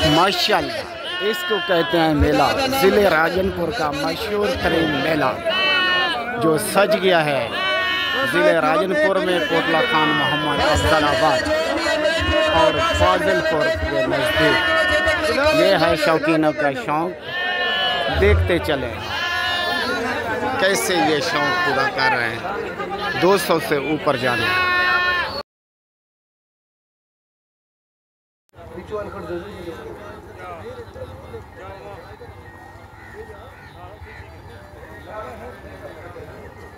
माशाल्लाह, इसको कहते हैं मेला। ज़िले राजनपुर का मशहूर तरीन मेला जो सज गया है ज़िले राजनपुर में कोटला खान मोहम्मद अब्दुल्लाबाद और फाजिलपुर के नज़दीक। ये है शौकीनों का शौक़। देखते चले कैसे ये शौक़ पूरा कर रहे हैं। 200 से ऊपर जाने।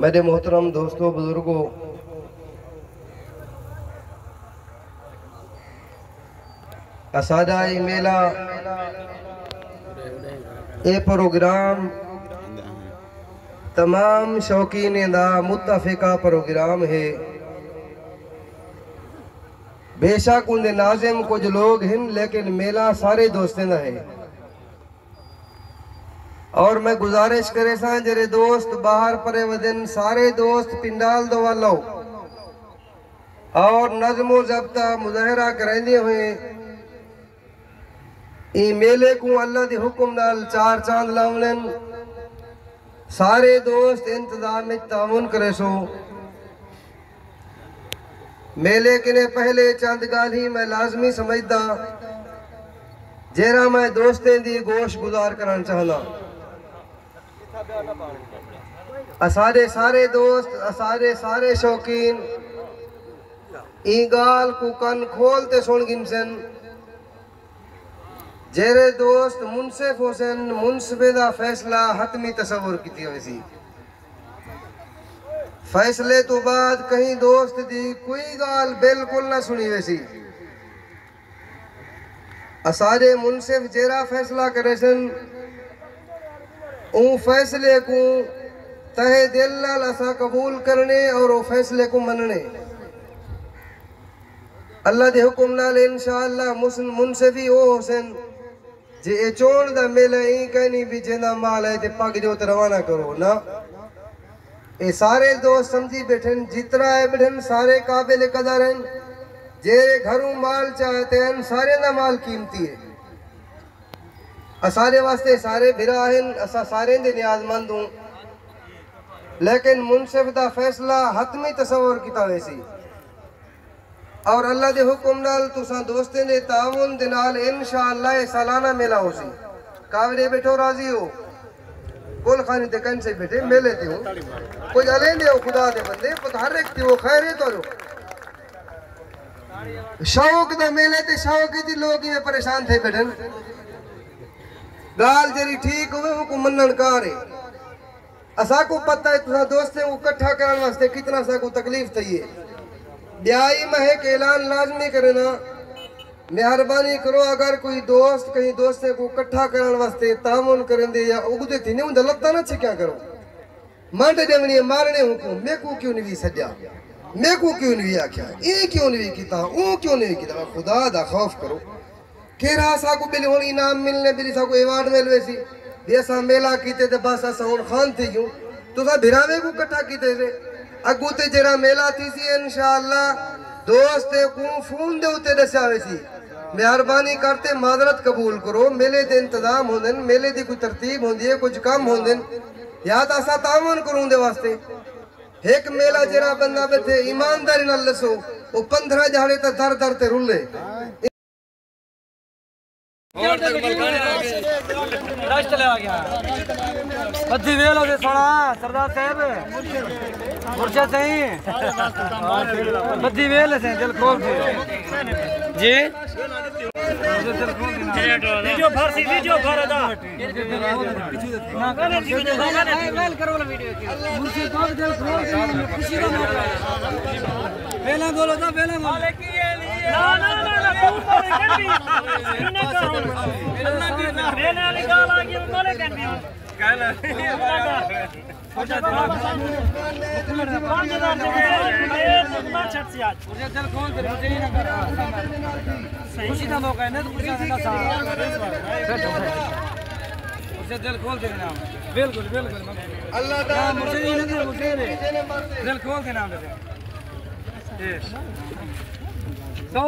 मेरे मोहतरम दोस्तों बुजुर्गों, असादा ये मेला ये प्रोग्राम तमाम शौकीन दा मुत्तफ़िका प्रोग्राम है। बेशक उनके नाजिम कुछ लोग हैं लेकिन मेला सारे दोस्तों का है। और मैं गुजारिश करे सा जरे दोस्त बाहर परे वदन सारे दोस्त पिंडाल दो वालो और नज़्मो ज़ब्ता मुज़ाहरा करेंदे हुए ई मेले को अल्लाह के हुक्म नाल 4 चांद लावलन। सारे दोस्त इंतजाम में तामुन करे सो। मेले के पहले चंद गाल ही मैं लाजमी समझदा जेरा मैं दोस्तें दी गोश गुजार करना चाहना। असारे सारे दोस्त असारे सारे शौकीन ई गाल को कन खोलते सुन गिनसन। जेरे दोस्त मुनसिफ हुसैन मुनसिफे दा फैसला हतमी तसव्वुर की वैसी फैसले तो बाद कहीं दोस्त दी कोई गाल बिल्कुल ना सुनी वैसी। असारे मुनसिफ जेरा फैसला करे सन उन फैसले को तहे दिल नाल असा कबूल करने और वो फैसले को मनने। अल्लाह दे हुक्म नाल इंशाअल्लाह मुनसिफी ओ हुसैन जे ए चोण दा मेला ई कहनी भी जेना माल है ते पग जो रवाना करो ना। ये सारे दोस्त समझी बैठन जितना है बैठन सारे काबिल कदर हैं। जे घरों माल चाहते हैं सारे ना माल कीमती है। असारे वास्ते सारे भिरा हैं असा सारे दे न्याजमंद हूँ लेकिन मुनसिफ दा फैसला हतमी तसव्वुर किता वैसी। और अल्लाह दे हुक्म नाल तुसा दोस्तें दे ताउन दे नाल इंशाअल्लाह सालाना मेला होसी। कावड़े बैठो राजी हो कुल खानी ते कन से बैठे मेले ते हो कोई अले दे हो खुदा दे बंदे पत हर एक ते हो खैर है तो शौक दा मेले ते शौक दी लोग ये परेशान थे बैठन। गाल जरी ठीक होवे वो को मनन कार है। असा को पता है तुसा दोस्तें को इकट्ठा करने वास्ते कितना सा को तकलीफ थई है। ब्याई महे के ऐलान लाजमी करना। मेहरबानी करो अगर कोई दोस्त कहीं दोस्ते को इकट्ठा करने वास्ते तामुन करंदे या उगदे थी नहीं लत्ता ना छिक्या करो। मंड देवनी मारने हुकुम मैं को क्यों नहीं सजा मैं को क्यों नहीं आख्या ए क्यों नहीं कीता ओ क्यों नहीं कीता। खुदा दा खौफ करो। केरा साको बिल हुन इनाम मिलने बिल साको अवार्ड मिलवे सी भी असा मेला कीते ते बस असा हुन खान थी यूं तुसा भिरावे को इकट्ठा कीते से अगू ते जेड़ा मेला थी सी इंशाअल्लाह दोस्त को फोन दे उते दस्या वेसी मेहरबानी करते माजरत कबूल करो मेले दे इंतजाम होंदे मेले दी कोई तरतीब होंदी है कुछ काम होंदे या तो असा तावन करूं दे वास्ते एक मेला जेड़ा बंदा बैठे ईमानदारी नाल लसो वो 15 जाड़े तक दर दर ते रुले और तक रश चला गया बद्दी वेल होते सोना सरदार साहब मुर्शद सही बद्दी वेल से दिल खोल के जी वीडियो भर दा वेल करो वीडियो मुर्शद को दिल खोल के खुशी का मौका वेला बोलो तो वेला बोलो ना तू तो कभी इन्हें कहो अल्लाह की वेला निकाल आ गया बोले कभी कहला 5000 छट से आज मुझे दिल खोल दे मुझे ही ना कर खुशी का मौका है ना तो खुशी का साथ मुझे दिल खोल दे नाम बिल्कुल अल्लाह दा मुझे ही ना मुझे दिल खोल के नाम दे सौ